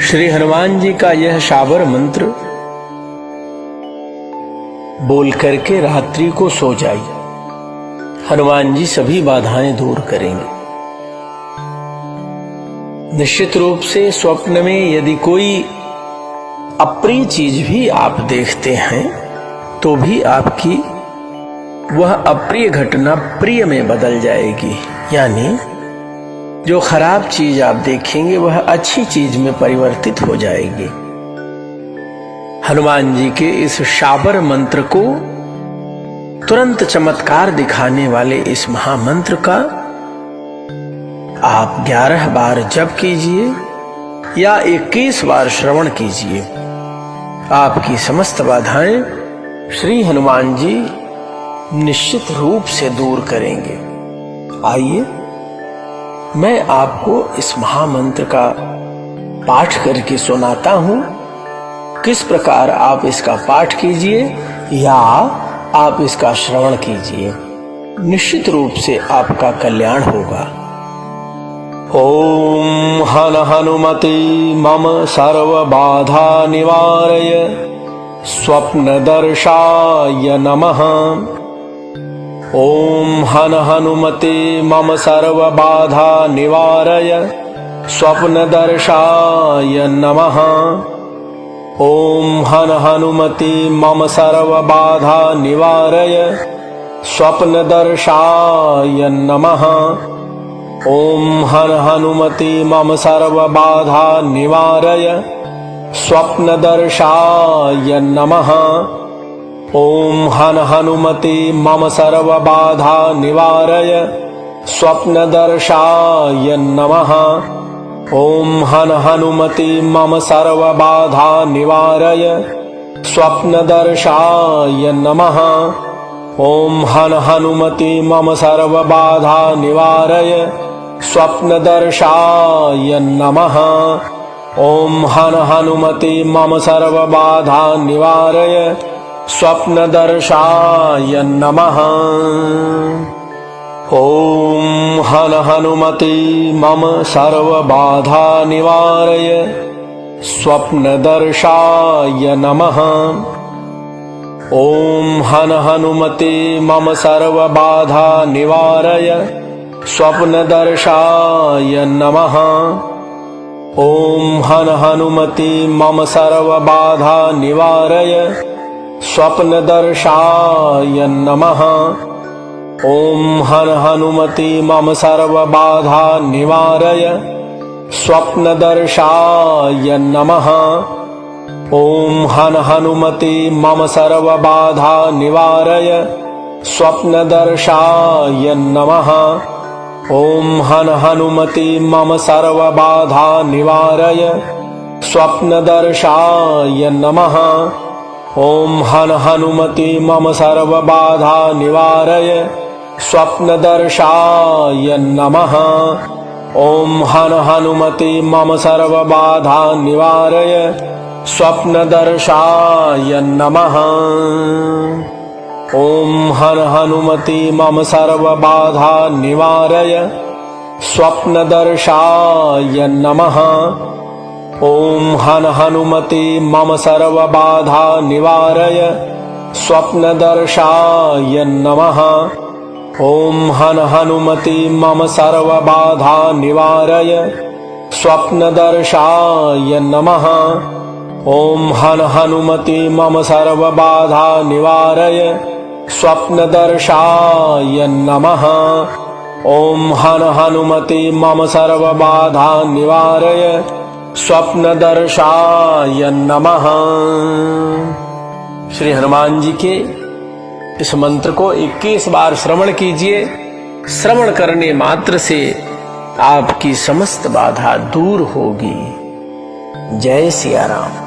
श्री हनुमान जी का यह शाबर मंत्र बोल करके रात्रि को सो जाइए। हनुमान जी सभी बाधाएं दूर करेंगे। निश्चित रूप से स्वप्न में यदि कोई अप्रिय चीज भी आप देखते हैं तो भी आपकी वह अप्रिय घटना प्रिय में बदल जाएगी, यानी जो खराब चीज आप देखेंगे वह अच्छी चीज में परिवर्तित हो जाएगी। हनुमान जी के इस शाबर मंत्र को तुरंत चमत्कार दिखाने वाले इस महामंत्र का आप 11 बार जप कीजिए या 21 बार श्रवण कीजिए। आपकी समस्त बाधाएं श्री हनुमान जी निश्चित रूप से दूर करेंगे। आइए मैं आपको इस महामंत्र का पाठ करके सुनाता हूं। किस प्रकार आप इसका पाठ कीजिए या आप इसका श्रवण कीजिए, निश्चित रूप से आपका कल्याण होगा। ओम हनुमते मम सर्व बाधा निवारय स्वप्न दर्शाय नमः। ओम हनुमते मम सर्व बाधा निवारय स्वप्न दर्शाय नमः। ओम हनुमते मम सर्व बाधा निवारय स्वप्न दर्शाय नमः। ओम हनुमते मम सर्व बाधा निवारय स्वप्न दर्शाय नमः। ओम हनुमते मम सर्व बाधा निवारय स्वप्न दर्शाय नमः। ओम हनुमते मम सर्व बाधा निवारय स्वप्न दर्शाय नमः। ओम हनुमते मम सर्व बाधा निवारय स्वप्न दर्शाय नमः। ओम हनुमते मम सर्व बाधा निवारय स्वप्न दर्शाय नमः। ओम हनुमते मम सर्व बाधा निवारय स्वप्न दर्शाय नमः। ओम हनुमते मम सर्व बाधा निवारय स्वप्न दर्शाय नमः। ओम हनुमते मम सर्व बाधा निवारय स्वप्न दर्शाय नमः। ओम हनुमते मम सर्व बाधा निवारय स्वप्न दर्शाय नमः। ओम हनुमते मम सर्व बाधा निवारय स्वप्न दर्शाय नमः। ओम हनुमते मम सर्व बाधा निवारय स्वप्न दर्शाय नमः। ओम हनुमते मम सर्व बाधा निवारय स्वप्न दर्शाय नमः। ओम हनुमते मम सर्व बाधा निवारय स्वप्न दर्शाय नमः। ओम हनुमते मम सर्व बाधा निवारय स्वप्न दर्शाय नमः। ओम हनुमते मम सर्व बाधा निवारय स्वप्न दर्शाय नमः। ओम हनुमते मम सर्व बाधा निवारय स्वप्न दर्शाय नमः। ओम हनुमते मम सर्व बाधा निवारय स्वप्न दर्शाय नमः। ओम हनुमते मम सर्व बाधा निवारय स्वप्न दर्शाय नमः। श्री हनुमान जी के इस मंत्र को 21 बार श्रवण कीजिए। श्रवण करने मात्र से आपकी समस्त बाधा दूर होगी। जय सिया राम।